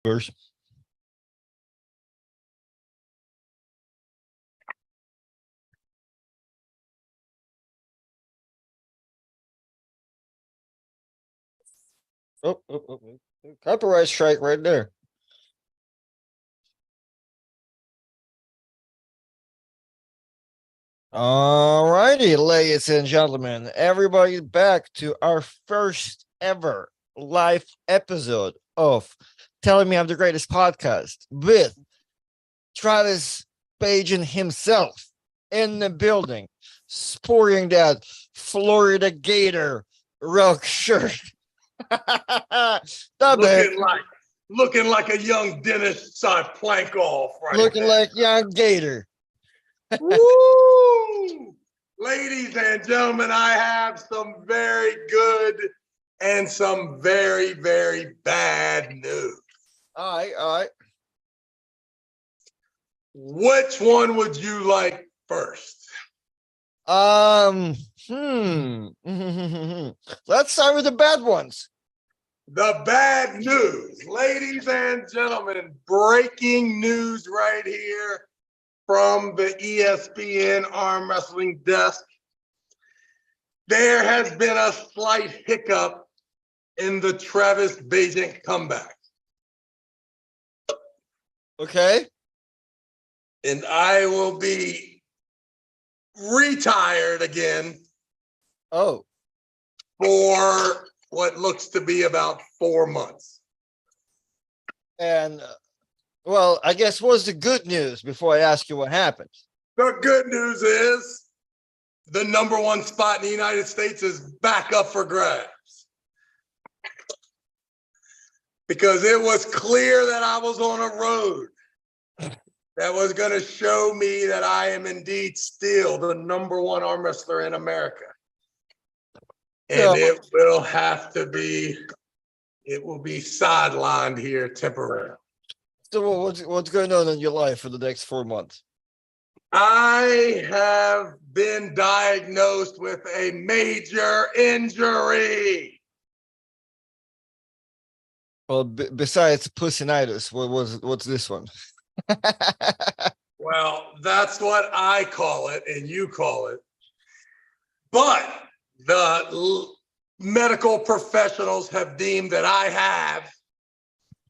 First. Oh. Copyright strike right there. All righty, ladies and gentlemen, everybody back to our first ever live episode of Telling Me I'm the Greatest podcast with Travis Bagent himself in the building, sporting that Florida Gator rock shirt. looking like a young Dennis plank off right looking there. like young Gator. Woo! Ladies and gentlemen, I have some very good and some very, very bad news. All right. Which one would you like first? Let's start with the bad ones. The bad news, ladies and gentlemen, breaking news right here from the ESPN arm wrestling desk. There has been a slight hiccup in the Travis Bagent comeback. Okay. And I will be retired again. Oh. For what looks to be about 4 months. And, well, I guess what's the good news before I ask you what happened? The good news is the number one spot in the United States is back up for grabs. Because it was clear that I was on a road that was going to show me that I am indeed still the number one arm wrestler in America. And it will be sidelined here temporarily. So what's going on in your life for the next 4 months? I have been diagnosed with a major injury. Well, besides pussinitis, what's this one? Well, that's what I call it, and you call it. But the medical professionals have deemed that I have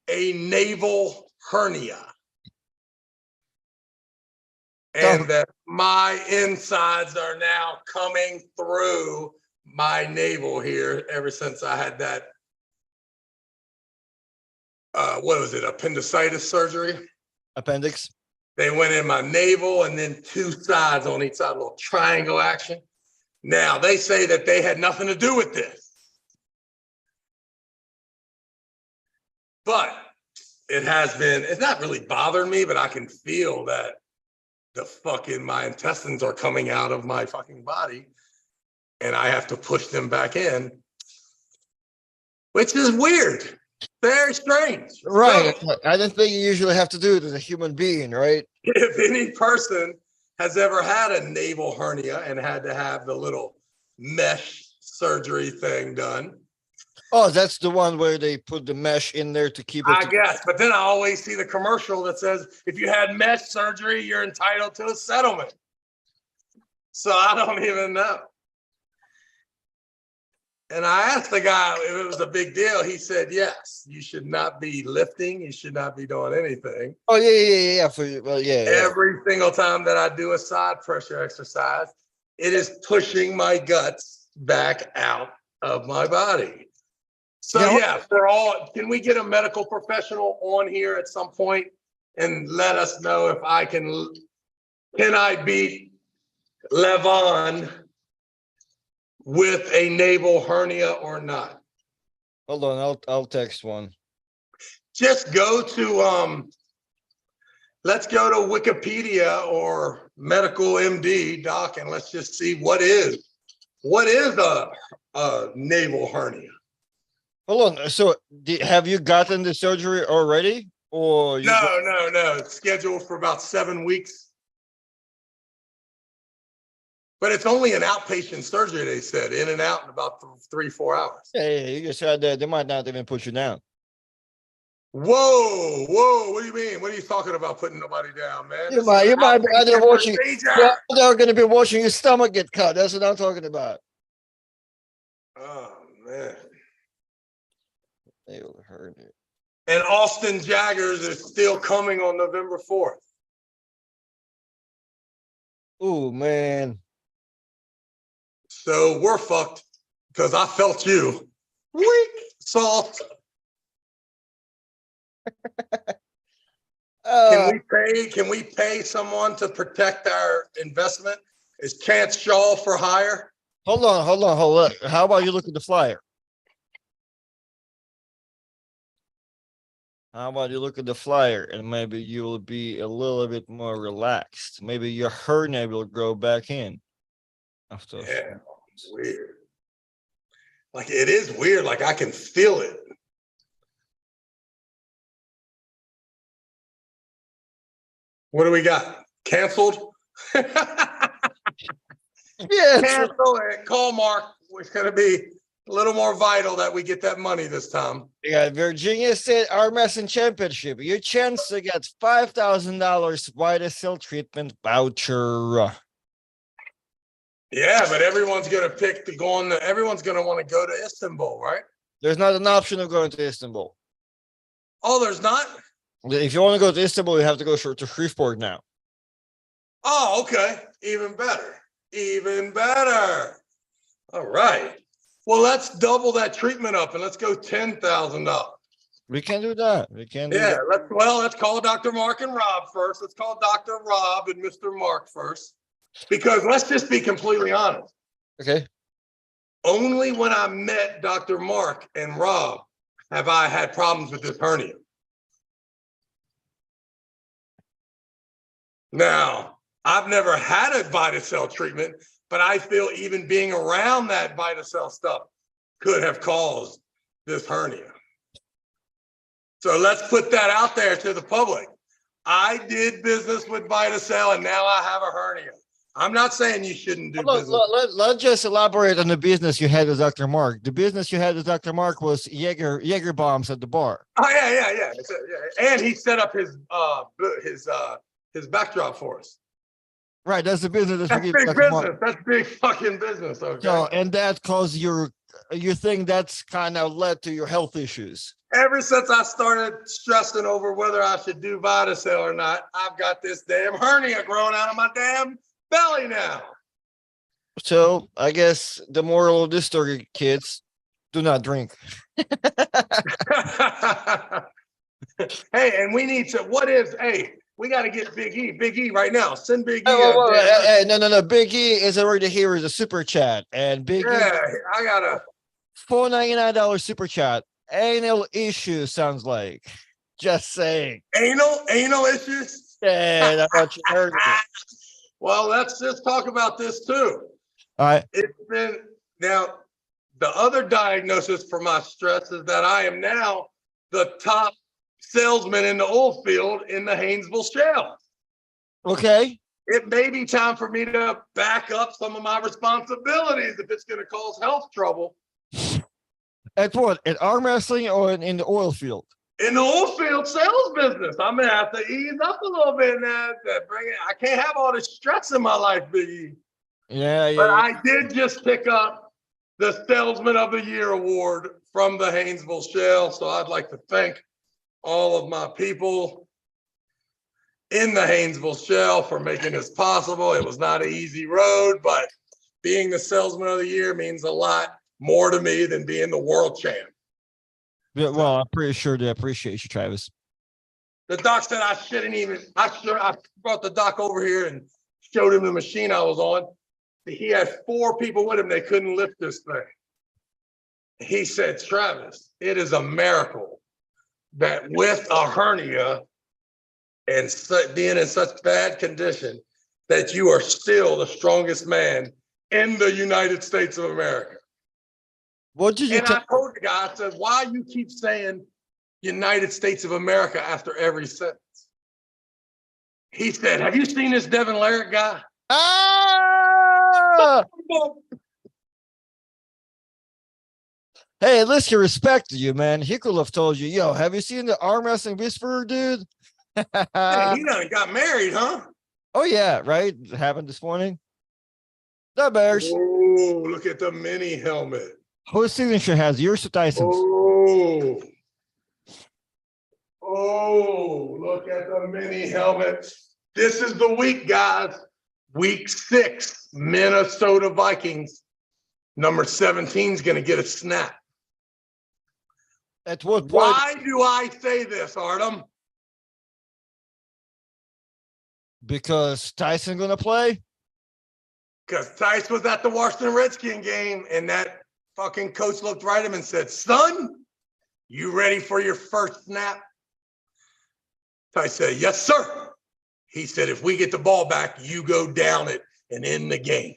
a navel hernia. And that my insides are now coming through my navel here ever since I had that, appendicitis surgery? Appendix. They went in my navel and then two sides on each side, a little triangle action. Now, they say that they had nothing to do with this. But it's not really bothering me, but I can feel that my intestines are coming out of my fucking body and I have to push them back in, which is weird. Very strange. Right. So, I didn't think you usually have to do it as a human being, right? If any person has ever had a navel hernia and had to have the little mesh surgery thing done. Oh, that's the one where they put the mesh in there to keep it. I guess, but then I always see the commercial that says, if you had mesh surgery, you're entitled to a settlement. So I don't even know. And I asked the guy if it was a big deal. He said, yes, you should not be lifting. You should not be doing anything. Oh, yeah. Every single time that I do a side pressure exercise, it is pushing my guts back out of my body. So can we get a medical professional on here at some point and let us know if I can I beat Levon with a navel hernia or not? Hold on, I'll text one. Just go to let's go to Wikipedia or Medical MD doc and let's just see what is a navel hernia. Hold on. So, have you gotten the surgery already, or no? It's scheduled for about 7 weeks. But it's only an outpatient surgery, they said, in and out in about 3-4 hours. Yeah, you just said that they might not even put you down. Whoa. What do you mean? What are you talking about putting nobody down, man? You This is might, an you might be out there outpatient watching. You're procedure. out there going to be watching your stomach get cut. That's what I'm talking about. Oh, man. They heard it. And Austin Jaggers is still coming on November 4th. Oh, man. So we're fucked because I felt you. Weak salt. Can we pay someone to protect our investment? Is Chance Shaw for hire? Hold on. How about you look at the flyer? How about you look at the flyer and maybe you will be a little bit more relaxed. Maybe your hernia will grow back in. After yeah, weird. Like it is weird. Like I can feel it. What do we got? Canceled? yeah, Cancel it. Call Mark. It's going to be a little more vital that we get that money this time. Yeah, Virginia State Arm Wrestling Championship. Your chance to get $5,000 White Cell treatment voucher. Yeah, but everyone's going to pick to go on. Everyone's going to want to go to Istanbul, right? There's not an option of going to Istanbul. Oh, there's not? If you want to go to Istanbul, you have to go to Shreveport now. Oh, okay. Even better. Even better. All right. Well, let's double that treatment up and let's go $10,000. We can do that. We can do that. Let's call Dr. Mark and Rob first. Let's call Dr. Rob and Mr. Mark first. Because let's just be completely honest. Okay. Only when I met Dr. Mark and Rob have I had problems with this hernia. Now, I've never had a VitaCell treatment, but I feel even being around that VitaCell stuff could have caused this hernia. So let's put that out there to the public. I did business with VitaCell and now I have a hernia. I'm not saying you shouldn't do business. Let's just elaborate on the business you had with Dr. Mark. The business you had with Dr. Mark was Jaeger bombs at the bar. Oh yeah. And he set up his backdrop for us. Right, that's the business. That's big business. Mark. That's big fucking business. Okay. So, and that caused you think that's kind of led to your health issues. Ever since I started stressing over whether I should do VitaCell or not, I've got this damn hernia growing out of my damn belly now. So I guess the moral of this story, kids, do not drink. Hey, and we need to, we got to get Big E right now. Send Big E. No. Big E is already here as a super chat. And Big E. Yeah, I got a $4.99 super chat. Anal issues sounds like. Just saying. Anal issues? Yeah, that's what you heard. Well, let's just talk about this too. All right. It's been now the other diagnosis for my stress is that I am now the top salesman in the oil field in the Haynesville Shale. Okay. It may be time for me to back up some of my responsibilities if it's going to cause health trouble. At what? At arm wrestling or in the oil field? In the oil field sales business. I'm going to have to ease up a little bit now. I can't have all this stress in my life, Big E. Yeah. But I did just pick up the Salesman of the Year award from the Haynesville Shale. So I'd like to thank all of my people in the Haynesville Shale for making this possible. It was not an easy road, but being the Salesman of the Year means a lot more to me than being the world champ. Yeah, well, I'm pretty sure they appreciate you, Travis. The doc said I shouldn't even. I brought the doc over here and showed him the machine I was on. He had 4 people with him. They couldn't lift this thing. He said, Travis, it is a miracle that with a hernia and being in such bad condition that you are still the strongest man in the United States of America. What did you I told the guy, I said, why you keep saying United States of America after every sentence? He said, have you seen this Devin Larratt guy? Ah! Hey, at least he respected you, man. He could have told you, yo, have you seen the arm wrestling whisperer, dude? Hey, he done got married, huh? Oh, yeah, right? It happened this morning. The Bears. Oh, look at the mini helmet. Whose signature has yours or Tyson's? Oh, oh, look at the mini helmet. This is the week, guys. Week 6, Minnesota Vikings. Number 17 is going to get a snap. At what point? Why do I say this, Artem? Because Tyson gonna play? Because Tice was at the Washington Redskin game, and that fucking coach looked right at him and said, son, you ready for your first snap? Tice said, yes, sir. He said, if we get the ball back, you go down it and end the game.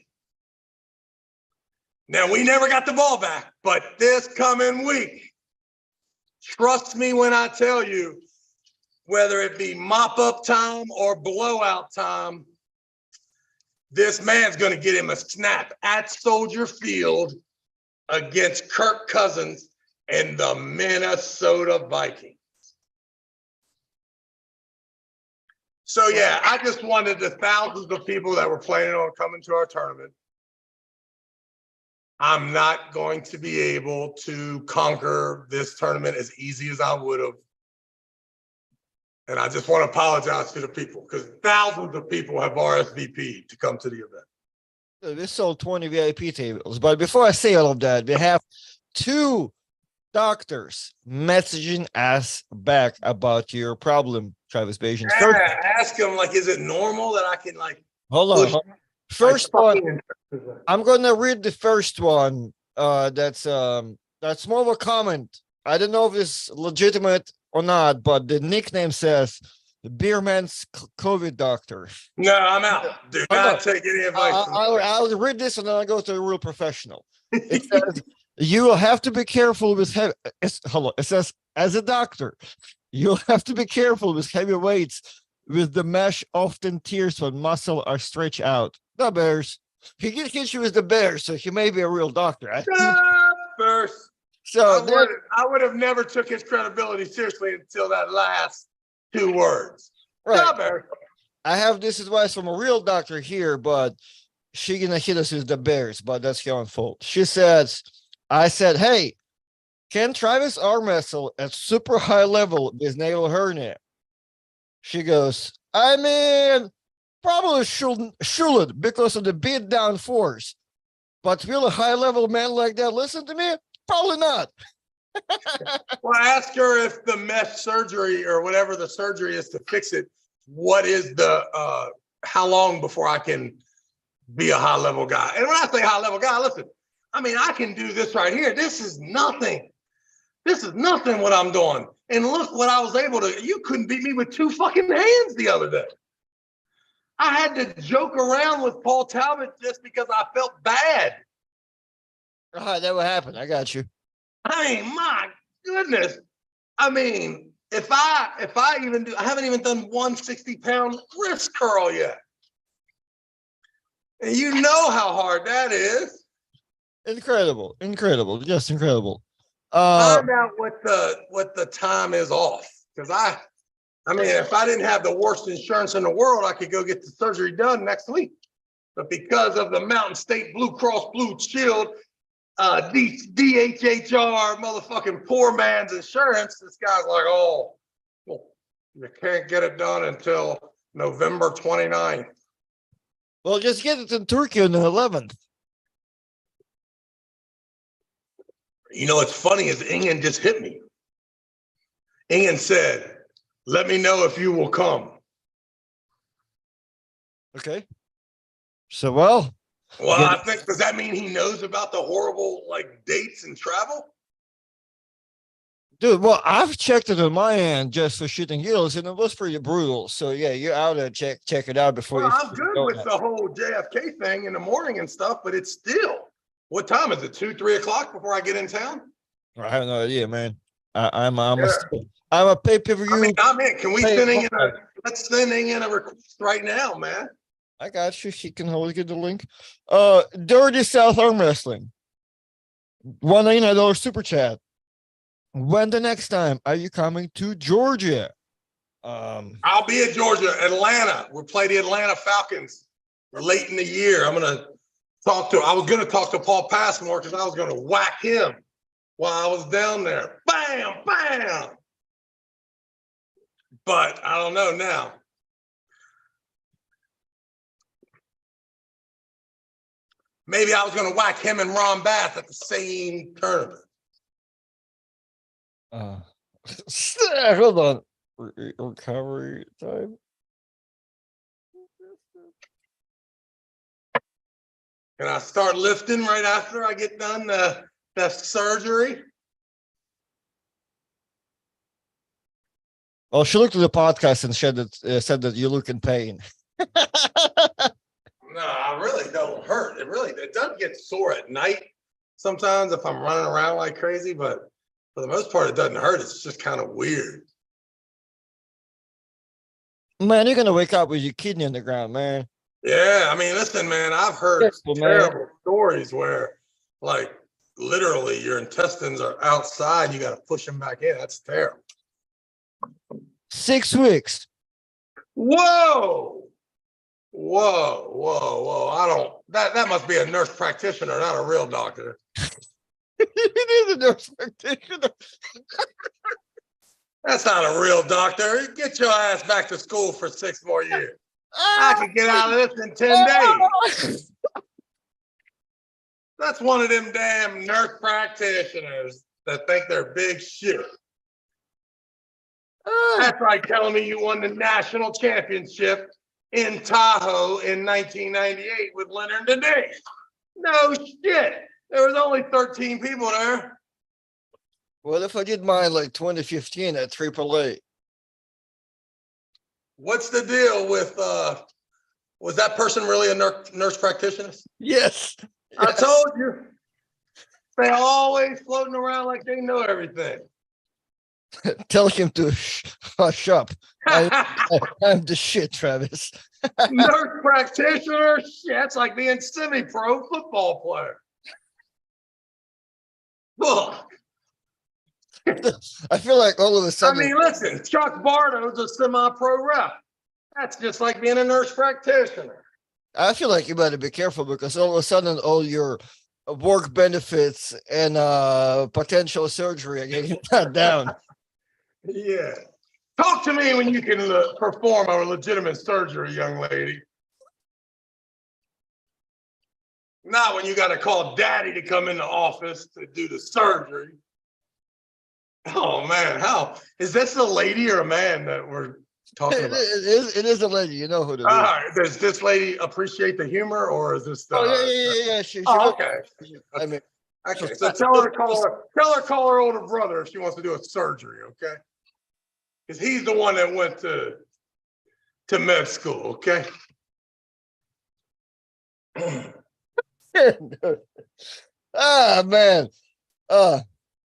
Now, we never got the ball back, but this coming week, trust me when I tell you, whether it be mop-up time or blowout time, this man's going to get him a snap at Soldier Field against Kirk Cousins and the Minnesota Vikings. So, yeah, I just wanted the thousands of people that were planning on coming to our tournament. I'm not going to be able to conquer this tournament as easy as I would have. And I just want to apologize to the people because thousands of people have RSVP'd to come to the event. We sold 20 VIP tables. But before I say all of that, we have 2 doctors messaging us back about your problem, Travis Bagent. Yeah, ask them, like, is it normal that I can, like, Hold on. First one, I'm going to read the first one. That's more of a comment. I don't know if it's legitimate or not, but the nickname says the Beerman's COVID doctor. No, I'm out. Do not take any advice. I'll read this and then I'll go to a real professional. It says, you will have to be careful with heavy. It says, as a doctor, you'll have to be careful with heavy weights, with the mesh often tears when muscle are stretched out. The Bears. He can hit you with the Bears, so he may be a real doctor. First. So I would have never took his credibility seriously until that last 2 words. Right. I have this advice from a real doctor here, but she gonna hit us with the Bears, but that's her own fault. She says, I said, hey, can Travis arm wrestle at super high level with naval hernia? She goes, I mean, probably shouldn't because of the beat down force. But will a high level man like that listen to me? Probably not. Well, ask her if the mesh surgery or whatever the surgery is to fix it, what is the, how long before I can be a high level guy? And when I say high level guy, listen, I mean, I can do this right here. This is nothing. This is nothing what I'm doing. And look what I was able to, you couldn't beat me with 2 fucking hands the other day. I had to joke around with Paul Talbot just because I felt bad. That would happen. I got you. I mean, my goodness. I mean, if I even do, I haven't even done 160-pound wrist curl yet. And you know how hard that is. Incredible. Just incredible. Find out what the time is off. Because I mean, if I didn't have the worst insurance in the world, I could go get the surgery done next week. But because of the Mountain State Blue Cross Blue Shield, DHHR motherfucking poor man's insurance, this guy's like, oh, well, you can't get it done until November 29th. Well, just get it in Turkey on the 11th. You know, what's funny is Ingen just hit me. Ingen said, let me know if you will come. Okay. So, well, I think, does that mean he knows about the horrible, like, dates and travel? Dude, well, I've checked it on my end just for shooting heels, and it was pretty brutal. So, yeah, you're out there, check it out before you. I'm good with the whole JFK thing in the morning and stuff, but it's still, what time is it? 2, 3 o'clock before I get in town? I have no idea, man. I'm a pay-per-view. I mean, I'm in. Can we let's send in a request right now, man. I got you. She can always get the link. Dirty South Arm Wrestling. $199 super chat. When the next time are you coming to Georgia? I'll be at Georgia, Atlanta. We'll play the Atlanta Falcons. We're late in the year. I was gonna talk to Paul Passmore because I was gonna whack him while I was down there. Bam, bam. But I don't know now. Maybe I was gonna whack him and Ron Bath at the same tournament. Hold on. Recovery time. Can I start lifting right after I get done the surgery? Oh, she looked at the podcast and said that you look in pain. No, I really don't hurt. It doesn't get sore at night sometimes if I'm running around like crazy, but for the most part, it doesn't hurt. It's just kind of weird. Man, you're gonna wake up with your kidney on the ground, man. Yeah, I mean, listen, man, I've heard terrible stories where, like, literally your intestines are outside. You got to push them back in. That's terrible. 6 weeks. Whoa. I don't, that must be a nurse practitioner, not a real doctor. It is a nurse practitioner. That's not a real doctor. Get your ass back to school for 6 more years. I could get out of this in 10 days. That's one of them damn nurse practitioners that think they're big shit. That's like telling me you won the national championship in Tahoe in 1998 with Leonard Denise. No shit. There was only 13 people there. What if I did mine like 2015 at AAA? What's the deal with, was that person really a nurse practitioner? Yes. I told you. They always floating around like they know everything. Tell him to hush up. I'm the shit, Travis. Nurse practitioner? Shit, that's like being semi-pro football player. Ugh. I feel like all of a sudden. I mean, listen, Chuck Bardo's a semi-pro rep. That's just like being a nurse practitioner. I feel like you better be careful because all of a sudden all your work benefits and potential surgery are getting cut down. Yeah. Talk to me when you can perform a legitimate surgery, young lady. Not when you got to call daddy to come in the office to do the surgery. Oh, man. How is this a lady or a man that we're talking about? It is a lady. You know who it is. All right. Does this lady appreciate the humor or is this? Yeah. Okay. I mean, okay. So tell her to call her older brother if she wants to do a surgery. Okay. Because he's the one that went to med school. Okay. Man.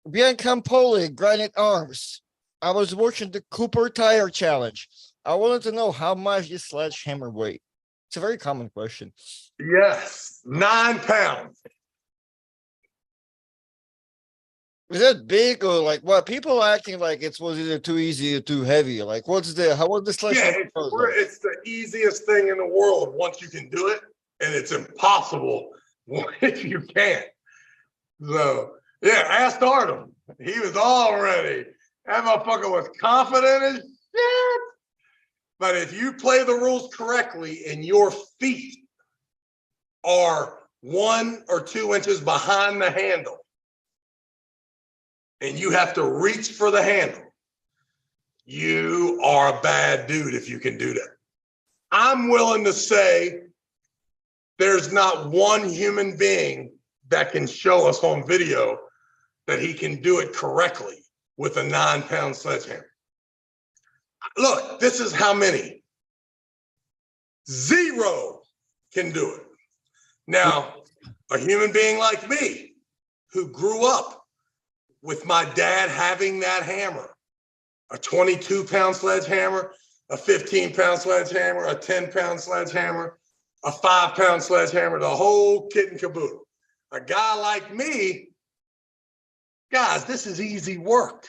Biancampoli, Granite Arms. I was watching the Cooper Tire Challenge. I wanted to know how much this sledgehammer weight. It's a very common question. Yes, 9 pounds. Is that big or like what? People are acting like it was either too easy or too heavy. Like, what's the sledgehammer? Yeah, it's the easiest thing in the world once you can do it, and it's impossible if you can't. So, yeah, ask Artem. He was all ready. That motherfucker was confident as shit. But if you play the rules correctly and your feet are 1 or 2 inches behind the handle, and you have to reach for the handle, you are a bad dude if you can do that. I'm willing to say there's not one human being that can show us on video that he can do it correctly with a 9-pound sledgehammer. Look, this is how many. 0 can do it. Now, a human being like me who grew up with my dad having that hammer, a 22-pound sledgehammer, a 15-pound sledgehammer, a 10-pound sledgehammer, a 5-pound sledgehammer, the whole kit and caboodle. A guy like me Guys, this is easy work.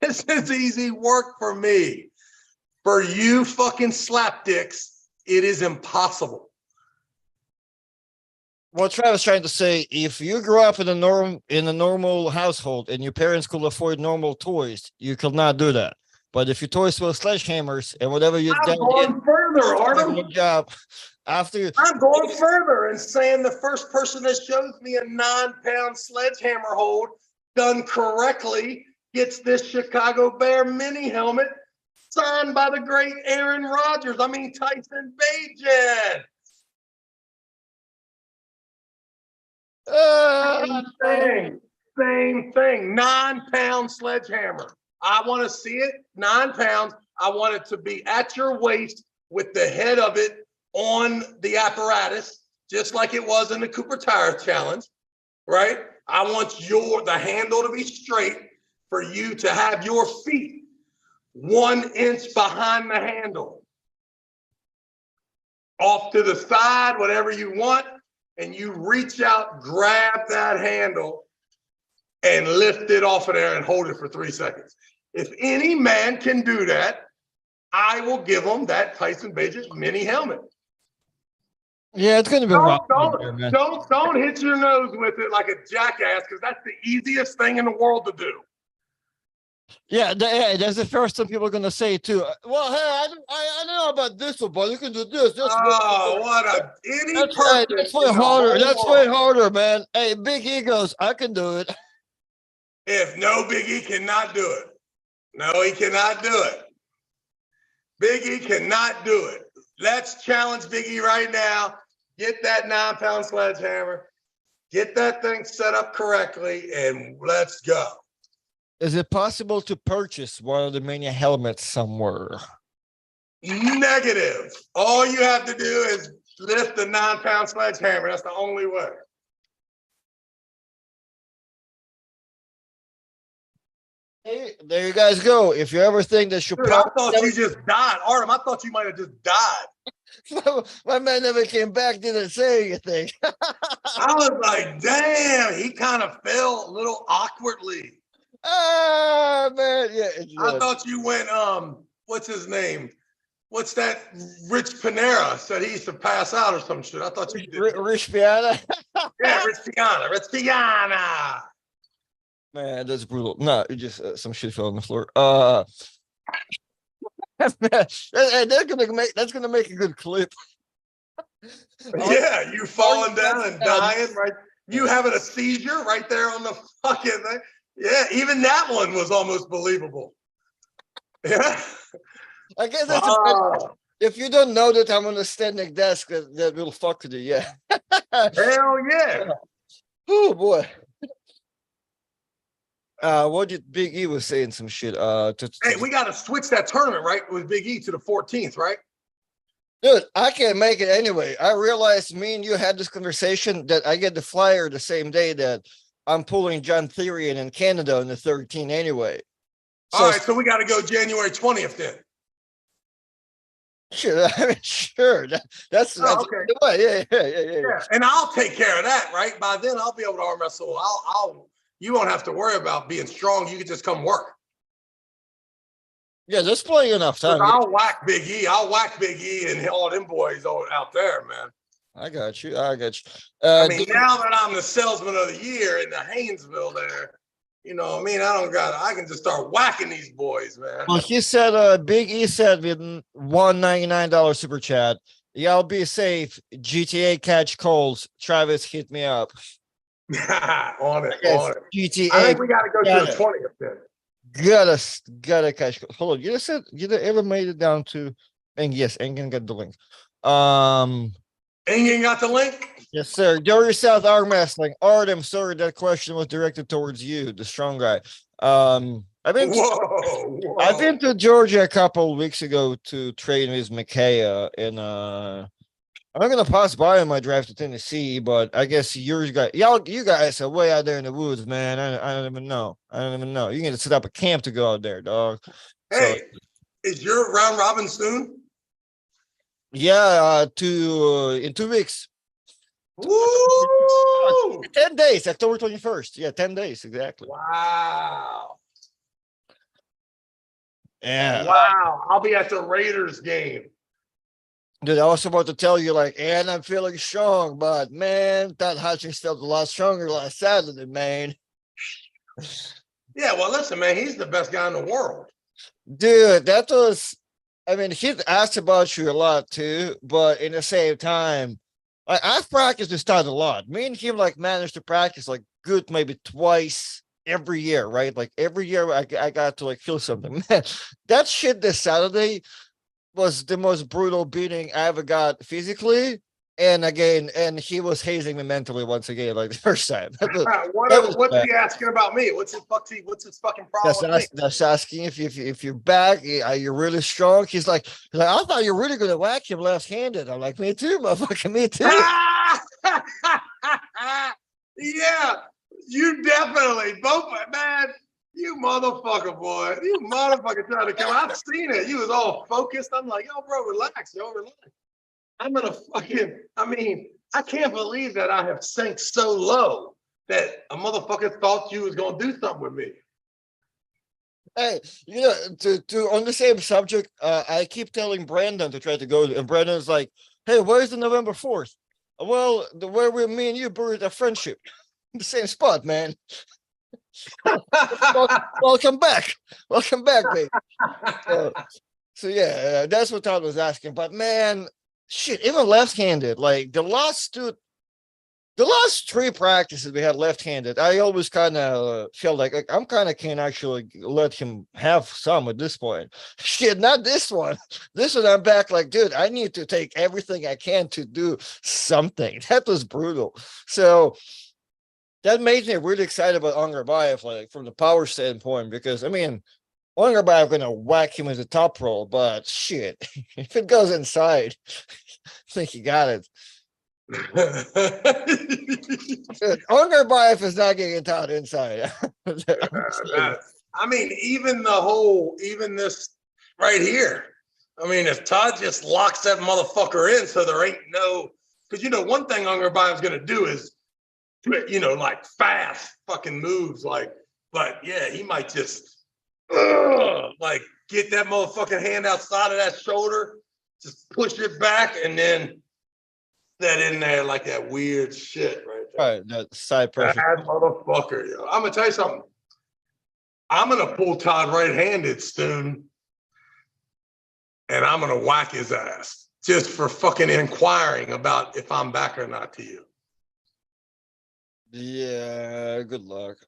This is easy work for me. For you fucking slapdicks, it is impossible. What Travis trying to say, if you grew up in a normal household and your parents could afford normal toys, you could not do that. But if your toys were sledgehammers and whatever you I'm going further, Artem. job after I'm going further and saying the first person that shows me a 9-pound sledgehammer hold done correctly gets this Chicago Bear mini helmet signed by the great Aaron Rodgers. I mean, Tyson Bagent. Same thing. 9-pound sledgehammer. I want to see it. 9 pounds. I want it to be at your waist with the head of it on the apparatus, just like it was in the Cooper Tire Challenge, right? I want the handle to be straight for you to have your feet 1 inch behind the handle. Off to the side, whatever you want, and you reach out, grab that handle, and lift it off of there and hold it for 3 seconds. If any man can do that, I will give him that Tyson Bagent mini helmet. Yeah, it's gonna be don't hit your nose with it like a jackass, because that's the easiest thing in the world to do. Yeah, that's the first thing people are gonna say too. Well, hey, I don't know about this one, but you can do this. What a idiot! That's way harder. That's way harder, man. Hey, big egos, I can do it. If no, Big E cannot do it. No, he cannot do it. Big E cannot do it. Let's challenge Big E right now. Get that 9-pound sledgehammer. Get that thing set up correctly, and let's go. Is it possible to purchase one of the Mania helmets somewhere? Negative. All you have to do is lift the 9-pound sledgehammer. That's the only way. Hey, there you guys go. If you ever think that Dude, I thought you just died. Artem, I thought you might have just died. My man never came back, didn't say anything. I was like, damn, he kind of fell a little awkwardly. Ah, man, yeah. I thought you went, what's his name? What's that? Rich Panera said he used to pass out or some shit. I thought you did. Rich Piana? Yeah, Rich Piana. Man, that's brutal. No, it just some shit fell on the floor. That's gonna make a good clip. Yeah, you falling down and dying, right? You having a seizure right there on the fucking thing. Yeah, even that one was almost believable. Yeah. I guess that's if you don't know that I'm on a standing desk, that will fuck with you. Yeah. Hell yeah. Oh boy. What did Big E was saying some shit? Hey, we got to switch that tournament, right, with Big E to the 14th, right? Dude, I can't make it anyway. I realized me and you had this conversation that I get the flyer the same day that I'm pulling John Therian in Canada in the 13 anyway. So, all right, so we got to go January 20th then. Sure, I mean, sure. That's okay. Yeah. And I'll take care of that, right? By then, I'll be able to arm wrestle. You won't have to worry about being strong. You can just come work. Yeah, there's plenty enough time. I'll whack Big E. I'll whack Big E and all them boys out there, man. I got you. I mean, now that I'm the salesman of the year in the Haynesville there, you know what I mean? I can just start whacking these boys, man. Well, he said, Big E said with $199 super chat, y'all be safe. GTA catch calls. Travis, hit me up. on it. GTA. I think we got to go to the 20th then. Gotta catch. Hold on. You said you ever made it down to, and yes, Engen got the link. Engen got the link? Yes, sir. Dory South Arm Wrestling. Art, I'm sorry that question was directed towards you, the strong guy. I've been to Georgia a couple of weeks ago to train with Micaiah, and I'm gonna pass by on my drive to Tennessee, but I guess you guys are way out there in the woods, man. I don't even know. You need to set up a camp to go out there, dog. Hey, is your round robin soon? Yeah, in 2 weeks. Woo! 10 days, October 21st. Yeah, 10 days, exactly. Wow. Yeah. Wow. I'll be at the Raiders game. Dude, I was about to tell you, like, and I'm feeling strong, but man, that Hutchins felt a lot stronger last Saturday, man. Yeah, well, listen, man, he's the best guy in the world. Dude, that was, I mean, he asked about you a lot too, but in the same time, I've practiced this time a lot. Me and him, like, managed to practice, like, good maybe twice every year, right? Like, every year I got to, like, feel something. Man, that shit this Saturday was the most brutal beating I ever got physically. And again, and he was hazing me mentally once again, like the first time. What's he asking about me? What's his fucking problem with me? That's asking if you're back, are you really strong? He's like, I thought you were really gonna whack him left-handed. I'm like, me too, motherfucker, me too. Yeah, you definitely both, man. You motherfucker, boy. You motherfucker trying to come. I've seen it. You was all focused. I'm like, yo, bro, relax, relax. I'm gonna fucking, I mean, I can't believe that I have sank so low that a motherfucker thought you was gonna do something with me. Hey, to on the same subject, I keep telling Brandon to try to go, and Brandon's like, hey, where's the November 4th? Well, where me and you buried our friendship. The same spot, man. Welcome back. Welcome back, baby. So yeah, that's what Todd was asking. But man, shit, even left-handed, like the last three practices we had left-handed, I always kind of felt like I'm kind of can't actually let him have some at this point. Shit, not this one. This one, I'm back like, dude, I need to take everything I can to do something. That was brutal. So that made me really excited about Angarbayev, like from the power standpoint, because I mean, Angarbayev gonna whack him as a top roll, but shit, if it goes inside, I think you got it. Angarbayev is not getting taught inside. I mean, even this right here. I mean, if Todd just locks that motherfucker in, so there ain't no, because one thing Angarbayev's gonna do is, like fast fucking moves, like, but yeah, he might just like get that motherfucking hand outside of that shoulder, just push it back, and then that in there like that weird shit right there. Right, that side pressure. That motherfucker, yo. I'm gonna tell you something. I'm gonna pull Todd right-handed soon, and I'm gonna whack his ass just for fucking inquiring about if I'm back or not to you. Yeah, good luck.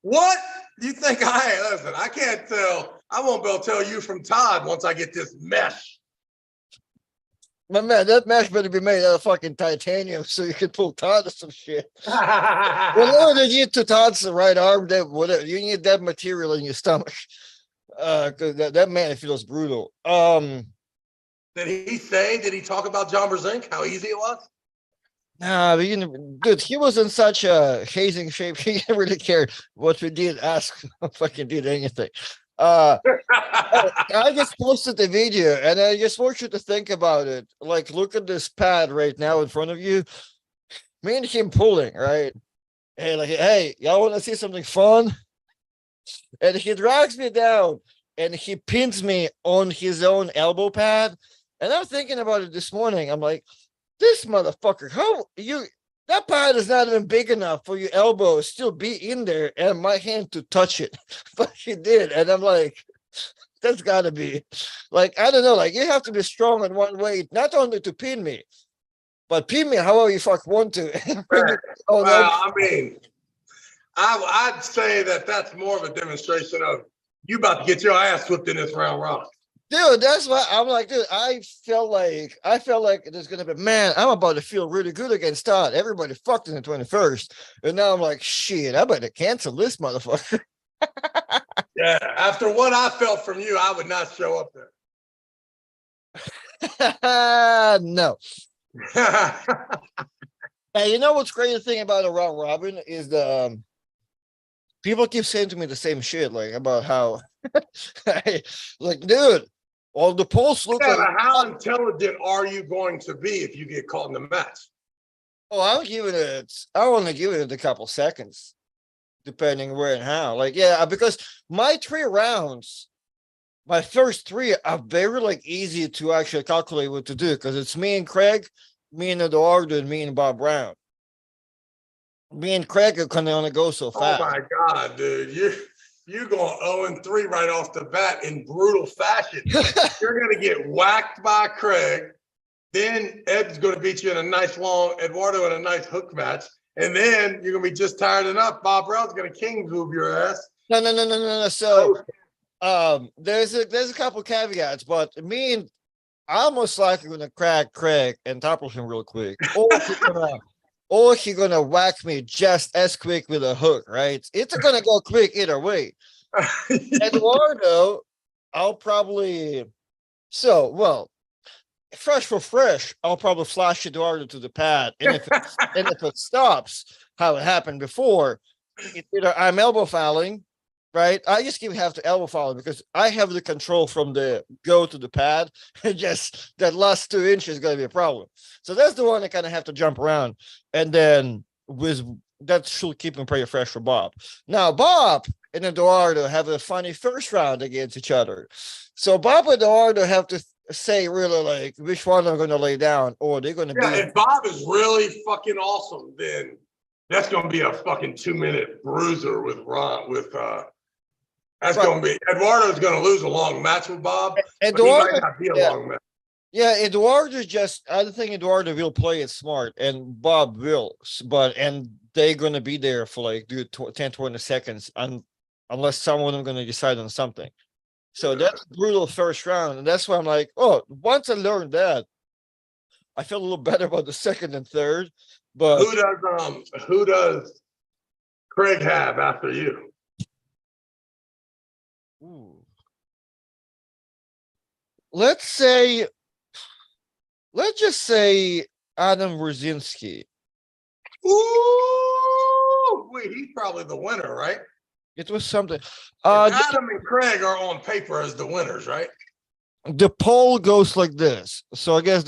What do you think listen, I can't tell. I won't be able to tell you from Todd once I get this mesh. My man, that mesh better be made out of fucking titanium so you can pull Todd to some shit. Well, you need to Todd's right arm, that whatever. You need that material in your stomach. Because that man feels brutal. Did he talk about John Brzenk, how easy it was? Nah, but dude, he was in such a hazing shape. He didn't really care what we did, ask, fucking did anything. I just posted the video, and I just want you to think about it. Like, look at this pad right now in front of you. Me and him pulling, right? Hey, like, hey, y'all want to see something fun? And he drags me down, and he pins me on his own elbow pad. And I'm thinking about it this morning. I'm like, this motherfucker, that pad is not even big enough for your elbow still be in there and my hand to touch it. But he did. And I'm like, that's gotta be like, I don't know, like you have to be strong in one way, not only to pin me, but pin me however you fuck want to. Well, I mean, I'd say that's more of a demonstration of you about to get your ass whipped in this round robin. Dude, that's why I'm like, dude, I felt like there's gonna be, man, I'm about to feel really good against Todd. Everybody fucked in the 21st. And now I'm like, shit, I better cancel this motherfucker. Yeah, after what I felt from you, I would not show up there. No. Hey, you know what's crazy thing about a round robin is the people keep saying to me the same shit, like about how like, dude, Well, the polls look Yeah, like. but how intelligent are you going to be if you get caught in the match? Oh, I'll give it I want to give it a couple seconds, depending where and how. Like, yeah, because my 3 rounds, my first 3 are very like easy to actually calculate what to do because it's me and Craig, me and Eduardo, and me and Bob Brown. Me and Craig can only go so Oh fast. my God, dude. You're going 0-3 right off the bat in brutal fashion. You're going to get whacked by Craig. Then Ed's going to beat you in a nice long, Eduardo in a nice hook match. And then you're going to be just tired enough. Bob Brown's going to king move your ass. No. So there's a couple caveats, but I'm most likely gonna crack Craig and topple him real quick. Or he's gonna whack me just as quick with a hook, right? It's gonna go quick either way. Eduardo, I'll probably fresh for fresh, I'll probably flash Eduardo to the pad. And if it stops, how it happened before, either I'm elbow fouling, right? I just have to elbow foul because I have the control from the go to the pad. And just that last 2 inches is going to be a problem. So that's the one I kind of have to jump around. And then that should keep him pretty fresh for Bob. Now, Bob and Eduardo have a funny first round against each other. So Bob and Eduardo have to say really like which one they're going to lay down, or they're going to be. If Bob is really fucking awesome, then that's going to be a fucking 2-minute bruiser with Ron. That's right. Going to be Eduardo's going to lose a long match with Bob. Eduardo, but he might not be a long match. Yeah, Eduardo I think Eduardo will play it smart, and Bob will, and they're going to be there for like 10, 20 seconds, unless someone is going to decide on something. So that's brutal first round, and that's why I'm like, oh, once I learned that, I feel a little better about the second and third. But who does Craig have after you? Ooh. Let's just say Adam Brzezinski. Ooh, wait, he's probably the winner, right? It was something. Adam and Craig are on paper as the winners, right? The poll goes like this. So I guess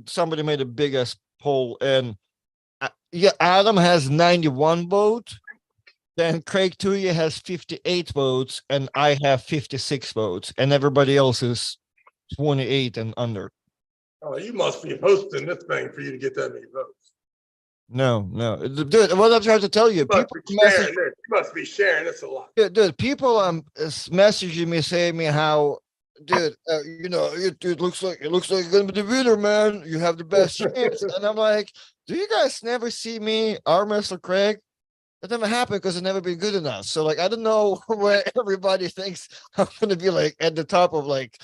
somebody made a big ass poll, and Adam has 91 votes. Then Craig Tuya has 58 votes, and I have 56 votes, and everybody else is 28 and under. Oh, you must be hosting this thing for you to get that many votes. No. Dude, what I'm trying to tell you, you must be sharing this a lot. Dude, people messaging me, saying me how, dude, it looks like you're gonna be the winner, man. You have the best chance. And I'm like, do you guys never see me arm wrestle Craig? That never happened because I've never been good enough. So like I don't know where everybody thinks I'm gonna be like at the top of like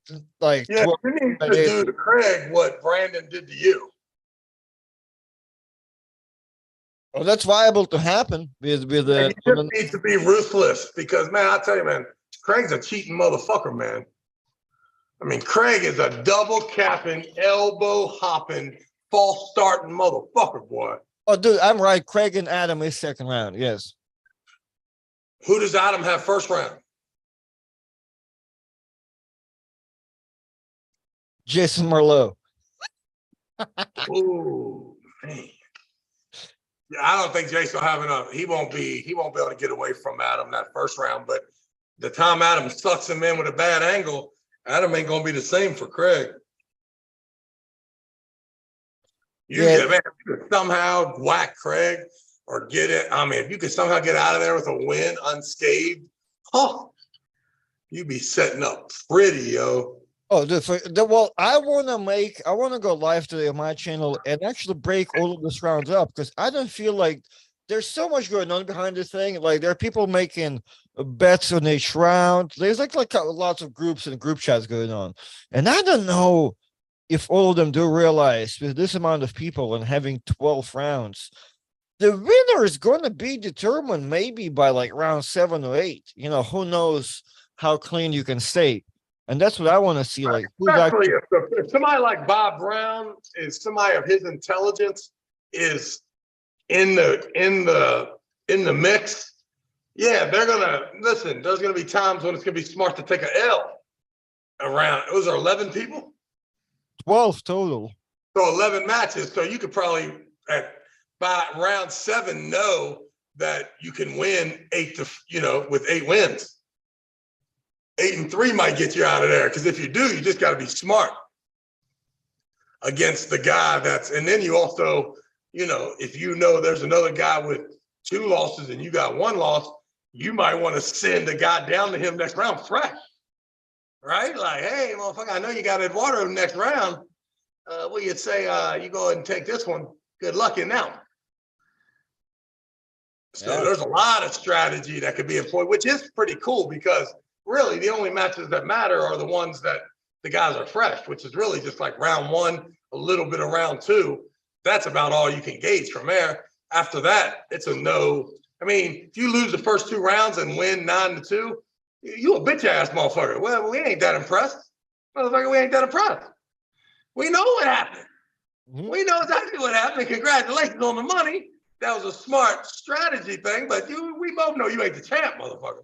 yeah, 12, you need to do to Craig what Brandon did to you. Well, that's viable to happen with you just need to be ruthless because man, I tell you, man, Craig's a cheating motherfucker, man. I mean, Craig is a double capping, elbow hopping, false starting motherfucker, boy. Oh, dude, I'm right. Craig and Adam is second round. Yes. Who does Adam have first round? Jason Marlowe. Ooh, man. Yeah, I don't think Jason will have enough. He won't be able to get away from Adam that first round. But the time Adam sucks him in with a bad angle, Adam ain't gonna be the same for Craig. Man, if you could somehow whack Craig or get it. I mean, if you could somehow get out of there with a win unscathed, you'd be setting up pretty, yo. Oh, well, I want to go live today on my channel and actually break all of these rounds up because I don't feel like there's so much going on behind this thing. Like there are people making bets on each round. There's like lots of groups and group chats going on. And I don't know if all of them do realize with this amount of people and having 12 rounds, the winner is going to be determined maybe by like round 7 or 8. Who knows how clean you can stay. And that's what I want to see. Like, especially if somebody like Bob Brown is somebody of his intelligence is in the mix. Yeah, they're gonna listen. There's gonna be times when it's gonna be smart to take an L. around, it was 11 people? 12 total. So 11 matches. So you could probably by round 7 know that you can win 8 to, with 8 wins. 8-3 might get you out of there. Because if you do, you just got to be smart against the guy and then you also, if there's another guy with 2 losses and you got 1 loss, you might want to send the guy down to him next round fresh. Right? Like, hey, motherfucker, I know you got Eduardo next round. Well, you'd say you go ahead and take this one. Good luck in that one. So there's a lot of strategy that could be employed, which is pretty cool because really the only matches that matter are the ones that the guys are fresh, which is really just like round 1, a little bit of round 2. That's about all you can gauge from there. After that, it's a no. I mean, if you lose the first 2 rounds and win 9-2, you a bitch ass motherfucker. Well, we ain't that impressed. Motherfucker, we ain't that impressed. We know what happened. Mm-hmm. We know exactly what happened. Congratulations on the money. That was a smart strategy thing, but we both know you ain't the champ, motherfucker.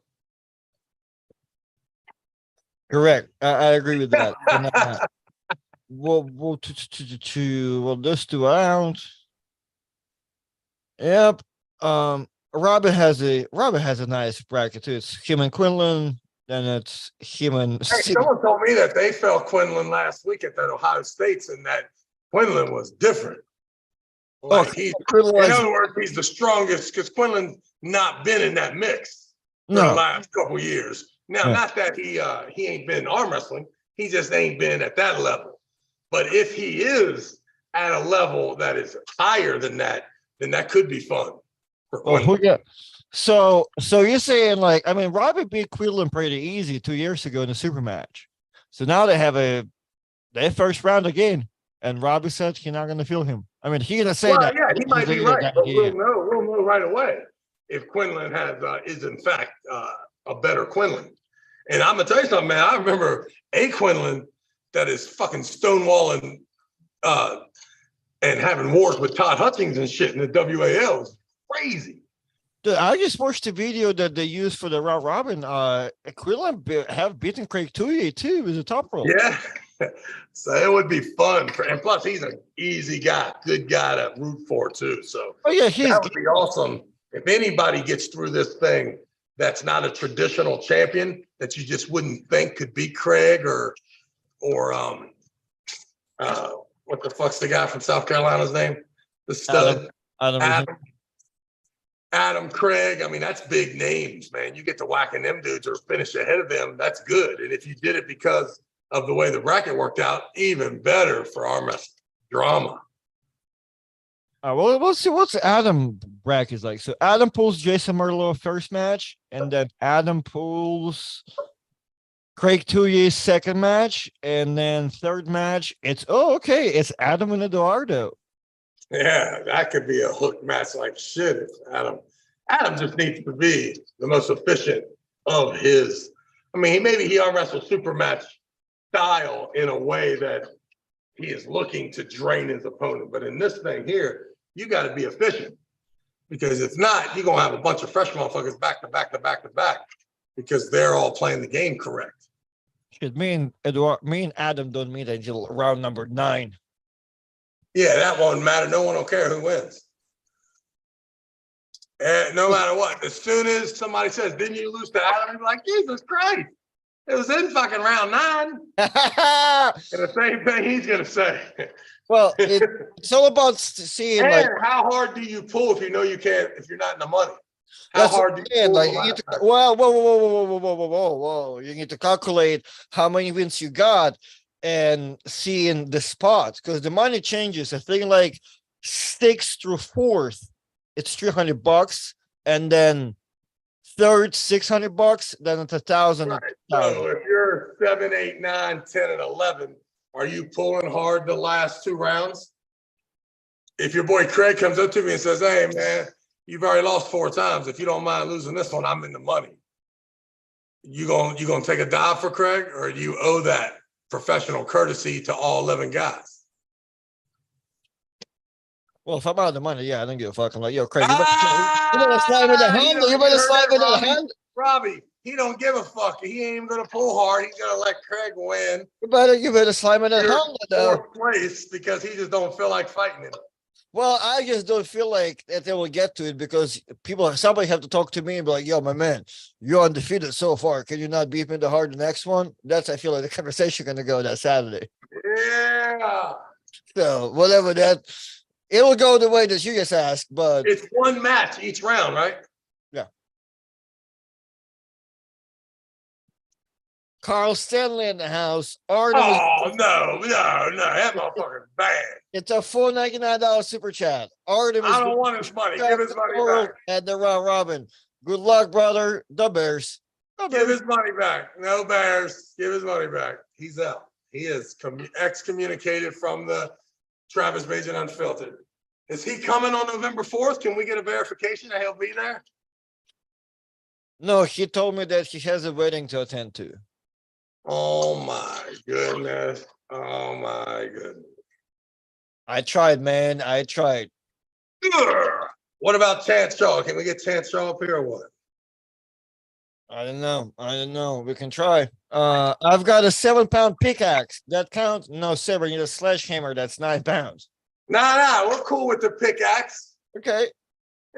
Correct. I agree with that. And, this 2 rounds. Yep. Robin has a nice bracket too. It's him and Quinlan, then it's him and someone told me that they felt Quinlan last week at that Ohio State's and that Quinlan was different. Like in other words, he's the strongest because Quinlan's not been in that mix for the last couple years. Now, not that he ain't been arm wrestling, he just ain't been at that level. But if he is at a level that is higher than that, then that could be fun. So you're saying Robin beat Quinlan pretty easy 2 years ago in a super match. So now they have their first round again, and Robbie said he's not going to feel him. I mean, he's going to say that. Yeah, he might be right, but we'll know right away if Quinlan is in fact a better Quinlan. And I'm gonna tell you something, man. I remember a Quinlan that is fucking stonewalling and having wars with Todd Hutchings and shit in the WAL. It's crazy. Dude, I just watched the video that they used for the round robin. Quinlan have beaten Craig Touye too as a top rope. Yeah. So it would be fun and plus he's an easy guy, good guy to root for too. So that would be awesome if anybody gets through this thing that's not a traditional champion that you just wouldn't think could beat Craig or what the fuck's the guy from South Carolina's name? The stud. Adam Craig. I mean, that's big names, man. You get to whacking them dudes or finish ahead of them. That's good. And if you did it because of the way the bracket worked out, even better for arm wrestling drama. Well, let's see what's Adam brackets like. So Adam pulls Jason Merlo first match, and then Adam pulls Craig Touye's second match, and then third match. It's Adam and Eduardo. Yeah, that could be a hook match like shit. Adam just needs to be the most efficient of his. I mean, he arm wrestles super match style in a way that he is looking to drain his opponent. But in this thing here, you got to be efficient because if not, you're gonna have a bunch of fresh motherfuckers back to back to back to back because they're all playing the game correct. Shit, me and Adam don't meet until round number 9. Yeah, that won't matter. No one will care who wins. And no matter what, as soon as somebody says, "Didn't you lose to Adam?" I'm like, Jesus Christ. It was in fucking round 9. And the same thing he's going to say. Well, it's all about seeing how hard do you pull if you know you can't, if you're not in the money? How hard do you pull? Whoa. You need to calculate how many wins you got and seeing the spots because the money changes. I think like 6th through 4th, it's $300, and then third $600, then it's $1,000. Right. So if you're 7, 8, 9, 10, and 11, are you pulling hard the last 2 rounds? If your boy Craig comes up to me and says, "Hey man, you've already lost 4 times. If you don't mind losing this one, I'm in the money." You gonna take a dive for Craig, or do you owe that professional courtesy to all 11 guys? Well, if I'm out of the money, yeah, I don't give a fuck. I'm like, yo, Craig, you better slide with the hand. You better slide with the hand. Robbie, he don't give a fuck. He ain't even gonna pull hard. He's gonna let Craig win. You better slam it at helmet though. Fourth place because he just don't feel like fighting it. Well, I just don't feel like that they will get to it because somebody have to talk to me and be like, yo, my man, you're undefeated so far. Can you not beat me the hard the next one? That's, I feel like the conversation going to go that Saturday. Yeah. So whatever that, it will go the way that you just asked, but. It's one match each round, right? Yeah. Carl Stanley in the house. No. That motherfucker's bad. It's a $4.99 super chat. Artem I don't want his money. Give his money back. At the round robin. Good luck, brother. The Bears. Give his money back. No Bears. Give his money back. He's out. He is excommunicated from the Travis Bagent Unfiltered. Is he coming on November 4th? Can we get a verification that he'll be there? No, he told me that he has a wedding to attend to. Oh my goodness. Oh my goodness. I tried, man. I tried. What about Chance Shaw? Can we get Chance Shaw up here or what? I don't know. We can try. I've got a 7-pound pickaxe. That counts? No, sir. You need a sledgehammer. That's 9 pounds. Nah. We're cool with the pickaxe. Okay.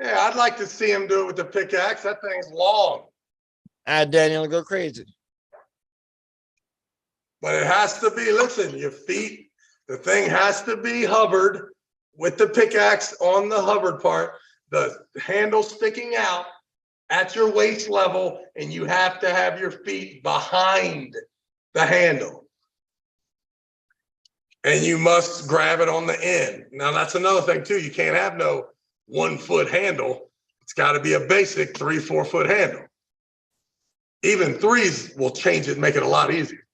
Yeah, I'd like to see him do it with the pickaxe. That thing's long. Daniel, go crazy. But it has to be, listen, your feet, the thing has to be hovered with the pickaxe on the hovered part, the handle sticking out at your waist level, and you have to have your feet behind the handle. And you must grab it on the end. Now, that's another thing, too. You can't have no 1-foot handle. It's got to be a basic 3-4 foot handle. Even 3s will change it and make it a lot easier.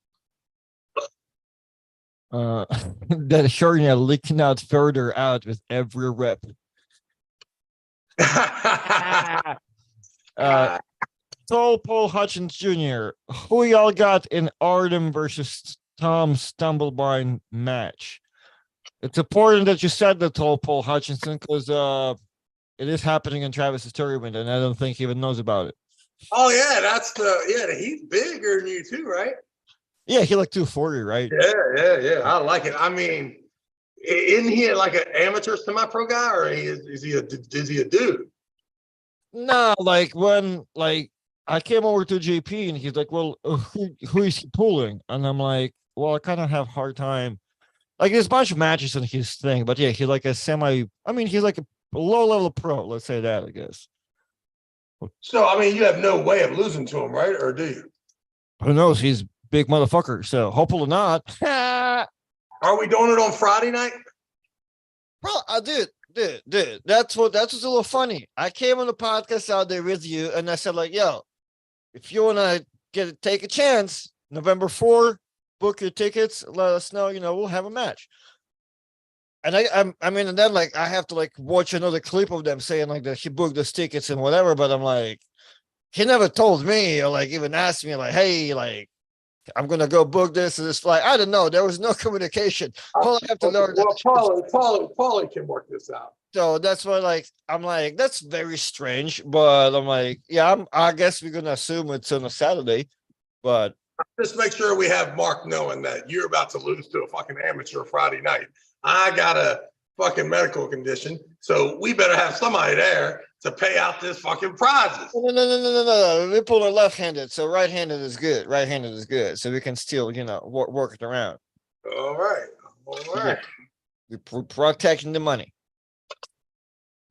That hernia leaking out further out with every rep. Tall Paul Hutchins Jr. Who y'all got in Artem versus Tom Stumblebrine match? It's important that you said the Tall Paul Hutchinson because it is happening in Travis's tournament, and I don't think he even knows about it. Oh yeah, he's bigger than you too, right? Yeah, he like 240, right? Yeah. I like it. I mean, isn't he like an amateur semi-pro guy, or is he a dude? No, like when I came over to JP and he's like, "Well, who is he pulling?" And I'm like, "Well, I kind of have a hard time. Like, there's a bunch of matches in his thing, but yeah, he's like a semi. I mean, he's like a low-level pro. Let's say that, I guess." So, I mean, you have no way of losing to him, right? Or do you? Who knows? He's a big motherfucker, so hopefully not. Are we doing it on Friday night? Bro, I did. That's what's a little funny. I came on the podcast out there with you, and I said, like, yo, if you want to take a chance, November 4, book your tickets, let us know, we'll have a match. And I mean, and then like I have to like watch another clip of them saying like that he booked those tickets and whatever, but I'm like, he never told me or like even asked me like, hey, like I'm gonna go book this and this flight. I don't know. There was no communication. All I have to learn. Well, Paulie can work this out. So that's why I'm like, that's very strange. But I'm like, yeah, I guess we're gonna assume it's on a Saturday, but just make sure we have Mark knowing that you're about to lose to a fucking amateur Friday night. I got a fucking medical condition, so we better have somebody there to pay out this fucking prizes. No. We pull our left-handed, so right-handed is good. So we can still, work it around. All right. We're protecting the money.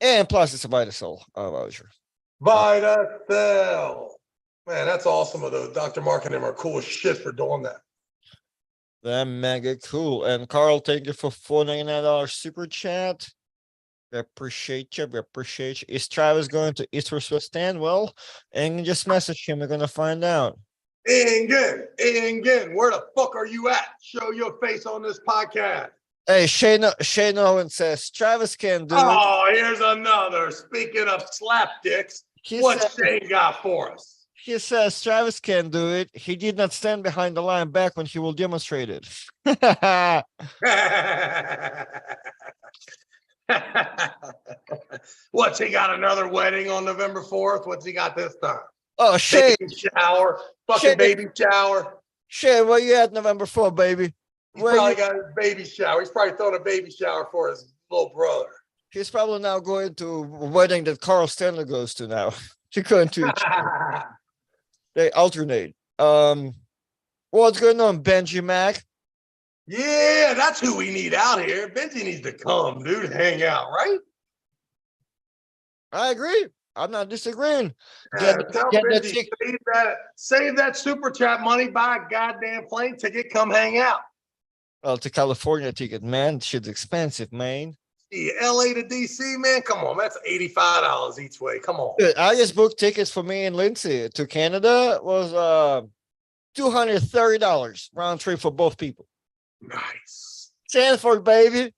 And plus, it's a Vitasol voucher. Vitasol. Man, that's awesome. Dr. Mark and them are cool as shit for doing that. They're mega cool. And Carl, thank you for $4.99 super chat. We appreciate you. Is Travis going to East or West Stand? Well, and just message him. We're going to find out. Ingen, where the fuck are you at? Show your face on this podcast. Hey, Shane Owen says Travis can do it. Oh, here's another. Speaking of slapdicks, what Shane got for us? He says Travis can do it. He did not stand behind the line back when he will demonstrate it. What's he got, another wedding on November 4th? What's he got this time? Oh, Shay, Baby shower, Shay, fucking baby shower. Shay, where you at November 4th, baby? He's Where you? probably got his baby shower. He's probably throwing a baby shower for his little brother. He's probably now going to a wedding that Carl Stanley goes to now. She's going to each other. They alternate. What's going on, Benji Mac? Yeah, that's who we need out here. Benji needs to come, dude, hang out, right? I agree. I'm not disagreeing. Tell Get the Benji, save that super chat money, buy a goddamn plane ticket, come hang out. Well, to California ticket, man. Shit's expensive, man. LA to DC, man. Come on, that's $85 each way. Come on. Dude, I just booked tickets for me and Lindsay to Canada. It was $230 round trip for both people. Nice. Sanford, baby.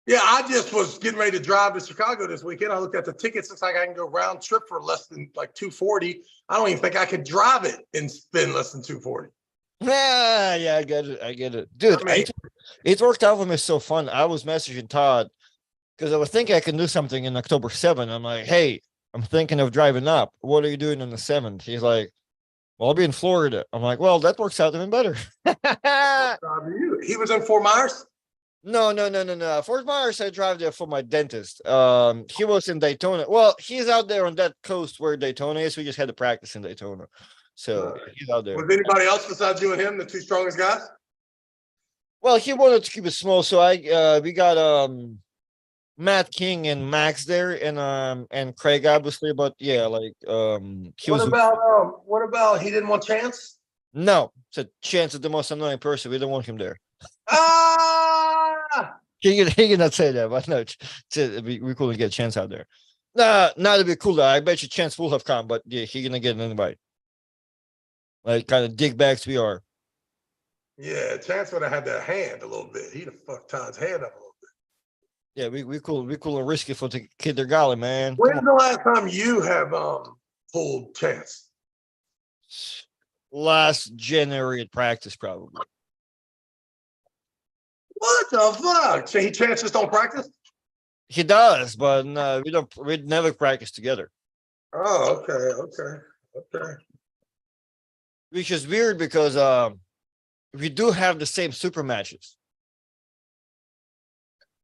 Yeah, I just was getting ready to drive to Chicago this weekend. I looked at the tickets. Looks like I can go round trip for less than like $240. I don't even think I could drive it and spend less than $240. Yeah, I get it. Dude, it worked out for me so fun. I was messaging Todd because I was thinking I can do something in October 7th. I'm like, hey, I'm thinking of driving up. What are you doing on the 7th? He's like, well, I'll be in Florida. I'm like, well, that works out even better. He was in Fort Myers? No. Fort Myers, I drive there for my dentist. He was in Daytona. Well, he's out there on that coast where Daytona is. We just had to practice in Daytona. So he's out there. Was anybody else besides you and him the two strongest guys? Well, he wanted to keep it small, so we got Matt King and Max there, and Craig obviously, but yeah, like what about he didn't want Chance? No, it's a Chance is the most annoying person. We don't want him there. Ah, he cannot say that, but no, we couldn't get Chance out there. Nah, not to be cool. I bet you Chance will have come, but yeah, he gonna get an invite. Like kind of dig bags we are. Yeah, Chance would have had that hand a little bit. He'd have fucked Todd's hand up a little bit. Yeah, we cool and risky for the kid their golly, man. When's the last time you have pulled Chance? Last January at practice, probably. What the fuck? So Chance just don't practice? He does, but no, we never practice together. Oh, okay. Which is weird because we do have the same super matches.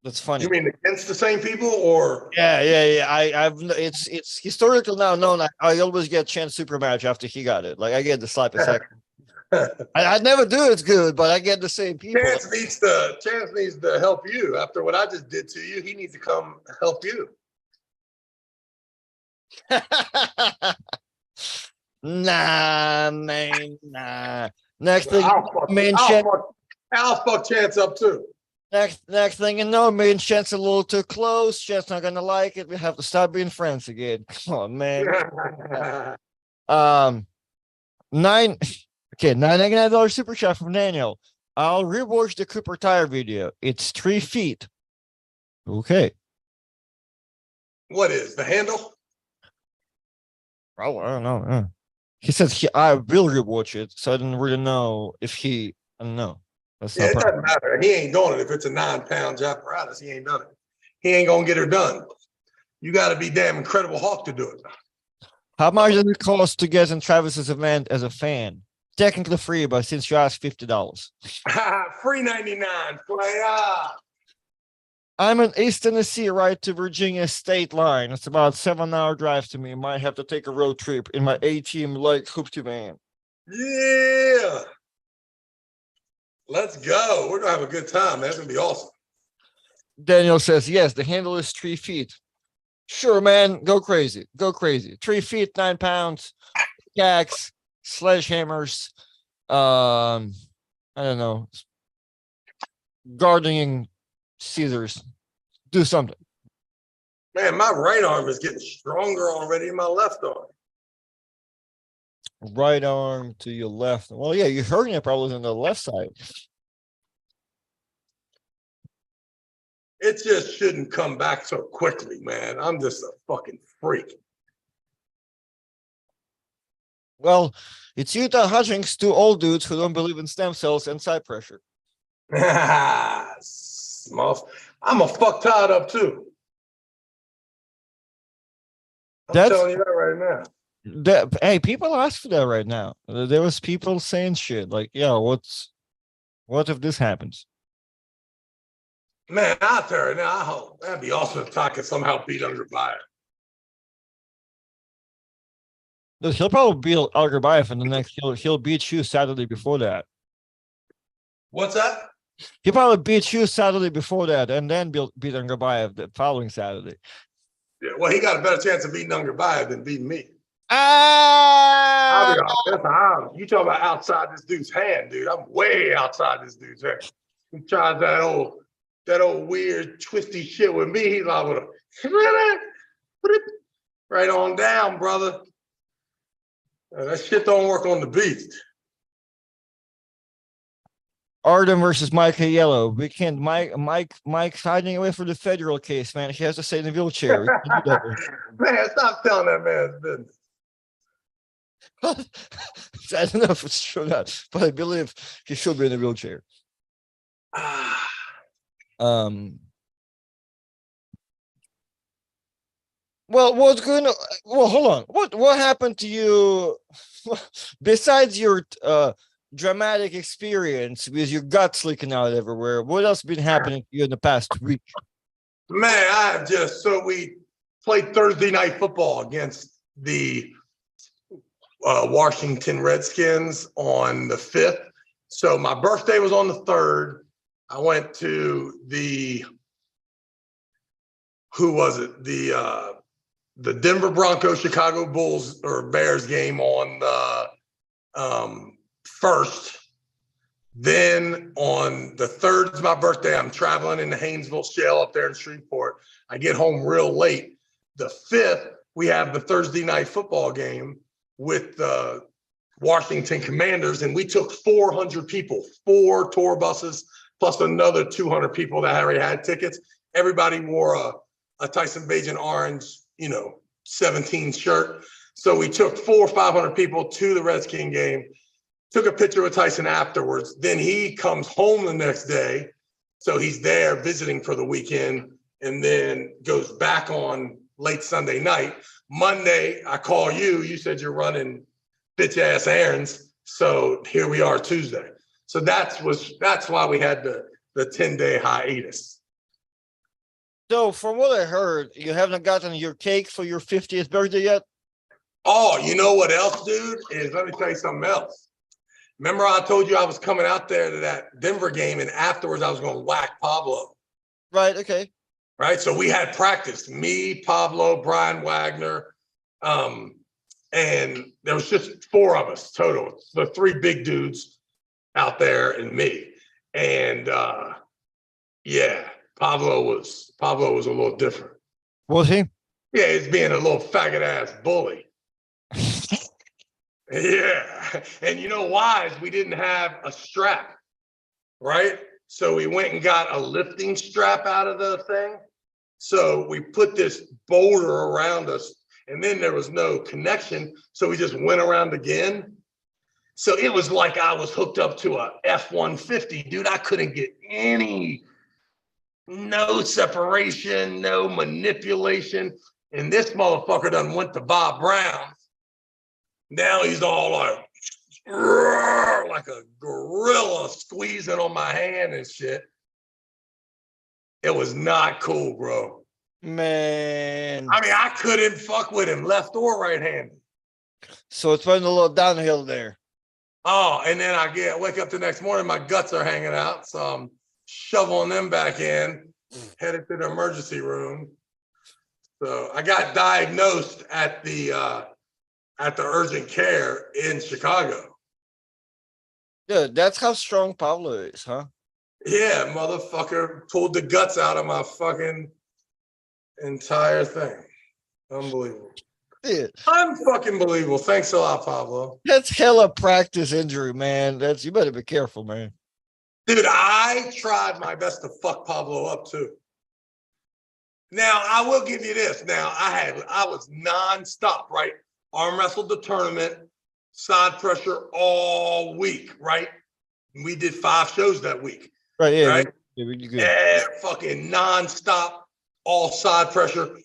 That's funny. You mean against the same people or? Yeah. It's historical now known. I always get Chance super match after he got it. Like I get the slap a second. I never do it good, but I get the same people. Chance needs to help you after what I just did to you. He needs to come help you. Nah, man, nah. Next thing, I'll fuck Chance up too. Next thing you know, me and Chance a little too close. Chance not gonna like it. We have to stop being friends again. Come on, man. $9.99 super chat from Daniel. I'll rewatch the Cooper Tire video. It's 3 feet. Okay. What is the handle? I don't know. He said I will rewatch it, so I didn't really know if I don't know. It doesn't matter. He ain't doing it. If it's a 9-pound apparatus, he ain't done it. He ain't gonna get her done. You got to be damn Incredible Hulk to do it. How much does it cost to get in Travis's event as a fan? Technically free, but since you asked $50. Free 99. I'm in East Tennessee, right to Virginia state line. It's about a 7-hour drive to me. Might have to take a road trip in my A-team like hoopty van. Yeah. Let's go. We're gonna have a good time. That's gonna be awesome. Daniel says, yes, the handle is 3 feet. Sure, man. Go crazy. 3 feet, 9 pounds. Pickaxe, sledgehammers. I don't know. Gardening scissors. Do something. Man, my right arm is getting stronger already than my left arm. Right arm to your left. Well, yeah, you're hurting it probably on the left side. It just shouldn't come back so quickly, man. I'm just a fucking freak. Well, it's Utah Hutchings, 2 old dudes who don't believe in stem cells and side pressure. I'm a fuck tied up too. I'm telling you that right now. Hey, people ask for that right now. There was people saying shit like, "Yeah, what if this happens?" Man, out there now, I hope that'd be awesome if Ty could somehow beat Underbite. Dude, he'll probably beat Algerbayev in the next. He'll beat you Saturday before that. What's that? He'll probably beat you Saturday before that, and then beat Algerbayev the following Saturday. Yeah, well, he got a better chance of beating Underbite than beating me. I'll Ah! be honest. You talk about outside this dude's hand, dude. I'm way outside this dude's hand. He tries that old weird twisty shit with me. He's like, right on down, brother. That shit don't work on the beast. Arden versus Mike Yellow. We can't. Mike's hiding away from the federal case, man. He has to stay in the wheelchair. Man, stop telling that man's business. I don't know if it's true or not, but I believe he should be in a wheelchair. Well, what's going on? Well, hold on. What happened to you besides your dramatic experience with your guts leaking out everywhere? What else been happening to you in the past week? Man, I have just we played Thursday night football against the Washington Redskins on the 5th. So my birthday was on the 3rd. I went to who was it? The Denver Broncos, Chicago Bulls or Bears game on the 1st. Then on the 3rd is my birthday. I'm traveling in the Haynesville Shale up there in Shreveport. I get home real late. The 5th, we have the Thursday night football game with the Washington Commanders, and we took 400 people, 4 tour buses, plus another 200 people that already had tickets. Everybody wore a Tyson Bagent orange, 17 shirt. So we took 400 or 500 people to the Redskin game, took a picture with Tyson afterwards. Then he comes home the next day. So he's there visiting for the weekend and then goes back on late Sunday night. Monday, I call you. You said you're running bitch ass errands. So here we are Tuesday. So that's why we had the 10-day hiatus. So from what I heard, you haven't gotten your cake for your 50th birthday yet? Oh, you know what else, dude? Let me tell you something else. Remember I told you I was coming out there to that Denver game and afterwards I was going to whack Pablo. Right, okay. Right, so we had practice. Me, Pablo, Brian Wagner, and there was just 4 of us total. The 3 big dudes out there and me. And yeah, Pablo was a little different. Was he? Yeah, he's being a little faggot ass bully. Yeah, and you know why? Is we didn't have a strap, right? So we went and got a lifting strap out of the thing. So we put this boulder around us, and then there was no connection. So we just went around again. So it was like I was hooked up to a F-150, dude. I couldn't get no separation, no manipulation. And this motherfucker done went to Bob Brown. Now he's all like a gorilla squeezing on my hand and shit. It was not cool, bro. Man. I mean, I couldn't fuck with him, left or right-handed. So it's running a little downhill there. Oh, and then I wake up the next morning, my guts are hanging out. So I'm shoveling them back in, headed to the emergency room. So I got diagnosed at the urgent care in Chicago. Dude, that's how strong Pablo is, huh? Yeah, motherfucker pulled the guts out of my fucking entire thing. Unbelievable. Yeah. Unfucking believable. Thanks a lot, Pablo. That's hella practice injury, man. You better be careful, man. Dude, I tried my best to fuck Pablo up too. Now, I will give you this. Now, I was nonstop, right? Arm wrestled the tournament, side pressure all week, right? We did 5 shows that week. Right, yeah. Right? Good. Yeah, fucking nonstop, all side pressure.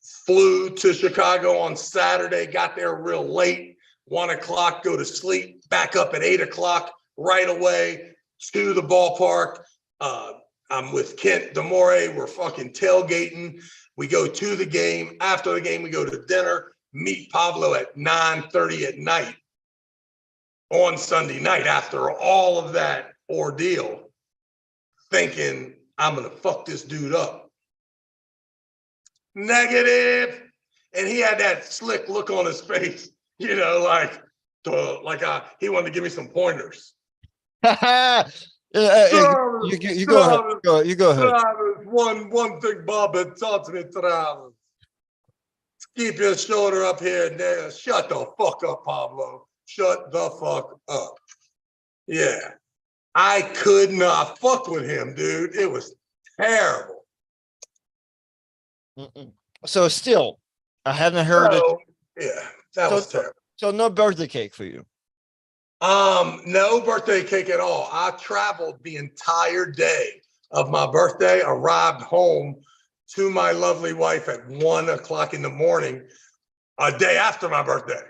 flew to Chicago on Saturday, got there real late, 1 o'clock, go to sleep, back up at 8 o'clock, right away to the ballpark. I'm with Kent Demore. We're fucking tailgating. We go to the game. After the game, we go to dinner, meet Pablo at 9:30 at night on Sunday night after all of that ordeal, thinking I'm going to fuck this dude up. Negative. And he had that slick look on his face, you know, like he wanted to give me some pointers. You go ahead. You go ahead. Travis, one thing Bob had taught me, Travis. Keep your shoulder up here and there. Shut the fuck up, Pablo. Shut the fuck up. Yeah. I could not fuck with him, dude. It was terrible. So still, I haven't heard it. Yeah, that was terrible. So no birthday cake for you. No birthday cake at all. I traveled the entire day of my birthday, arrived home to my lovely wife at 1 o'clock in the morning, a day after my birthday,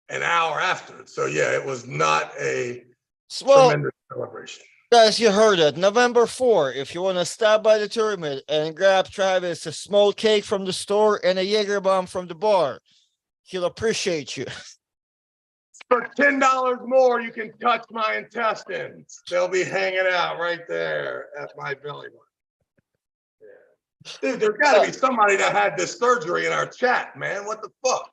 an hour after. So yeah, it was not a tremendous celebration. Guys, you heard it. November 4, if you want to stop by the tournament and grab Travis a small cake from the store and a Jaeger bomb from the bar, he'll appreciate you. For $10 more, you can touch my intestines. They'll be hanging out right there at my belly button. Yeah. Dude, there's got to be somebody that had this surgery in our chat, man. What the fuck?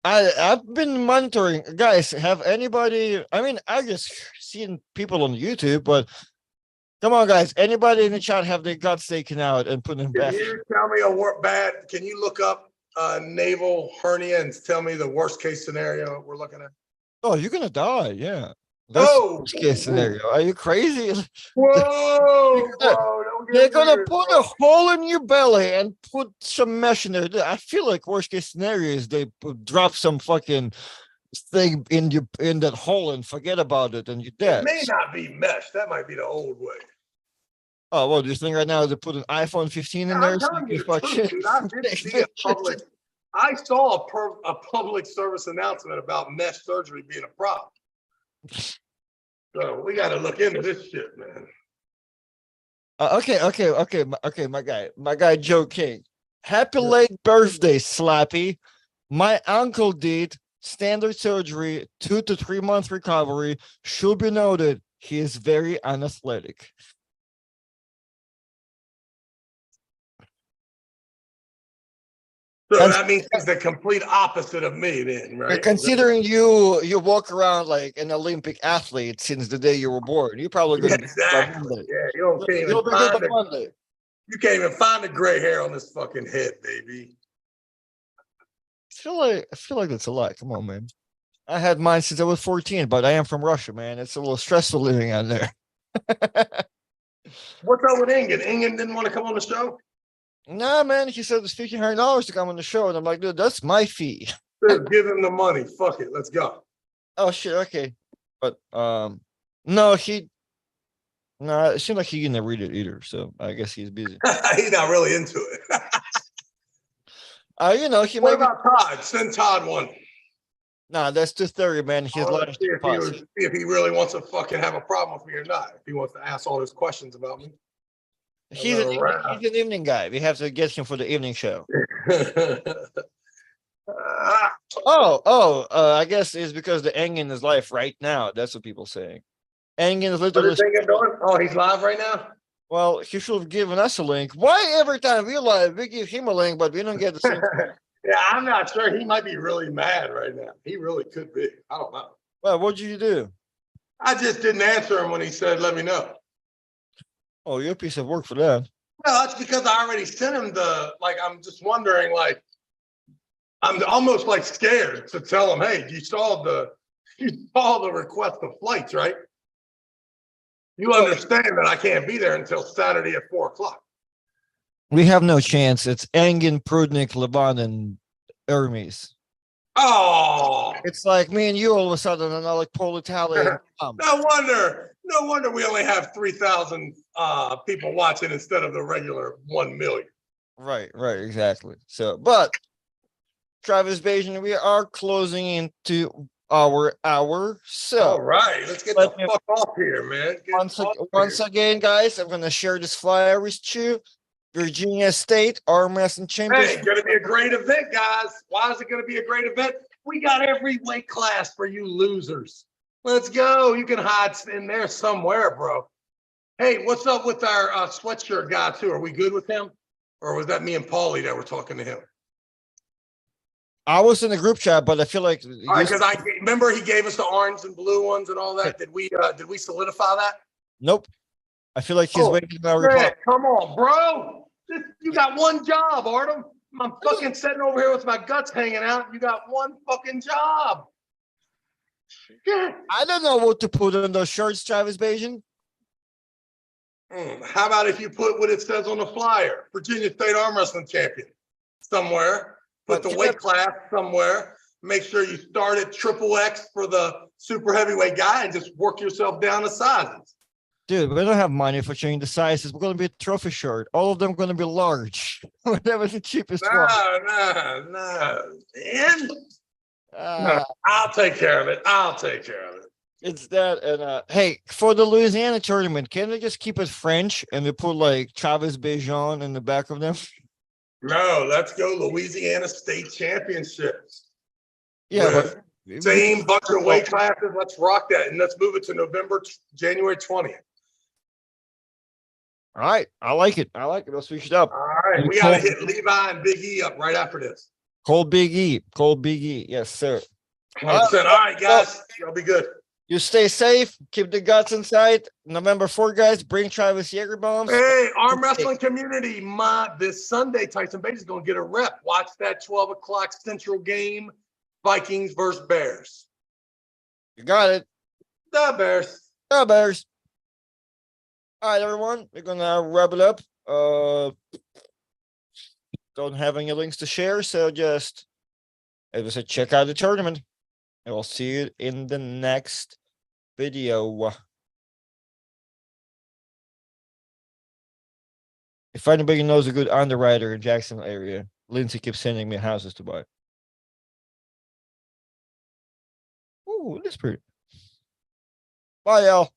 I've been monitoring. Guys, have anybody... I mean, I just seen people on YouTube, but come on, guys. Anybody in the chat have their guts taken out and put them back? Can you tell me a bad... Can you look up naval hernia and tell me the worst case scenario we're looking at? Oh, you're gonna die, yeah. That's the worst case scenario. Are you crazy? Whoa! They're gonna put a hole in your belly and put some mesh in there. I feel like worst case scenario is they drop some fucking thing in that hole and forget about it and you're dead. It may not be mesh. That might be the old way. Oh, well, do you think right now they put an iPhone 15 in there? I'm telling you the truth, dude. I did see a public. I saw a public service announcement about mesh surgery being a problem. So we got to look into this shit, man. Okay, my guy Joe King. Happy late birthday, Slappy. My uncle did standard surgery, 2 to 3 month recovery. Should be noted, he is very unathletic. So that means he's the complete opposite of me then, right? Considering you walk around like an Olympic athlete since the day you were born, you're probably going to exactly. Yeah, you can't even find the gray hair on this fucking head, baby. I feel like that's a lot. Come on, man. I had mine since I was 14, but I am from Russia, man. It's a little stressful living out there. What's up with Ingen? Ingen didn't want to come on the show? Nah, man, he said it's $1,500 to come on the show, and I'm like, dude, that's my fee. Dude, give him the money. Fuck it, let's go. Oh shit, okay, but no, it seemed like he didn't read it either, so I guess he's busy. He's not really into it. He. What about Todd? Send Todd one. Nah, that's too theory, man. He's see if he really wants to fucking have a problem with me or not. If he wants to ask all those questions about me. He's an evening guy. We have to get him for the evening show. I guess it's because the Engen is live right now. That's what people saying. Engen is literally. What is Engen doing? Oh, he's live right now? Well, he should have given us a link. Why every time we live, we give him a link, but we don't get the same thing? Yeah, I'm not sure. He might be really mad right now. He really could be. I don't know. Well, what did you do? I just didn't answer him when he said, let me know. Oh, you're a piece of work for that. Well, that's because I already sent him I'm just wondering, I'm almost scared to tell him, hey, you saw the request of flights, right? You understand that I can't be there until Saturday at 4 o'clock. We have no chance. It's Engen, Prudnik, Laban, and Hermes. Oh, it's like me and you all of a sudden are not like Paul Italian. No wonder we only have 3,000 people watching instead of the regular 1 million. Right, right, exactly. So, but Travis Bajan, we are closing into our hour. All So right, let's get the let me fuck off here, man. Get off once here. again, guys, I'm gonna share this flyer with you. Virginia State Arm Wrestling Hey, Championship. gonna be a great event, guys. Why is it gonna be a great event? We got every weight class for you losers. Let's go. You can hide in there somewhere, bro. Hey, what's up with our sweatshirt guy too? Are we good with him, or was that me and Paulie that were talking to him? I was in the group chat, but I feel like All right, because I remember he gave us the orange and blue ones and all that. Did we solidify that? nope. I feel like he's Oh, waiting for our man, reply. come on, bro. You got one job, Artem. I'm fucking sitting over here with my guts hanging out. You got one fucking job. Yeah. I don't know what to put on those shirts, Travis Bajan. How about if you put what it says on the flyer? Virginia State Arm Wrestling Champion somewhere. Put But the weight class somewhere. Make sure you start at triple X for the super heavyweight guy and just work yourself down the sizes. dude, we don't have money for changing the sizes. We're gonna be a trophy shirt. All of them gonna be large. Whatever the cheapest one. No. And no, I'll take care of it. It's that, and hey, for the Louisiana tournament, can they just keep it French and we put like Travis Bajan in the back of them? No, let's go Louisiana State Championships. Yeah, but same bunch of weight classes. Let's rock that, and let's move it to January 20th. All right, I like it. Let's switch it up. All right, we gotta hit Levi and Big E up right after this. Cold Big E. Yes, sir. 100%. All right, guys, y'all be good. You stay safe. Keep the guts inside. November 4, guys. Bring Travis Jaeger bombs. Hey, arm wrestling community, this Sunday, Tyson Bates is going to get a rep. Watch that 12 o'clock Central game, Vikings versus Bears. You got it. The Bears. The Bears. All right, everyone. We're going to wrap it up. Don't have any links to share, so just, as I said, check out the tournament. And we'll see you in the next video. If anybody knows a good underwriter in Jackson area, Lindsay keeps sending me houses to buy. Ooh, that's pretty. Bye, y'all.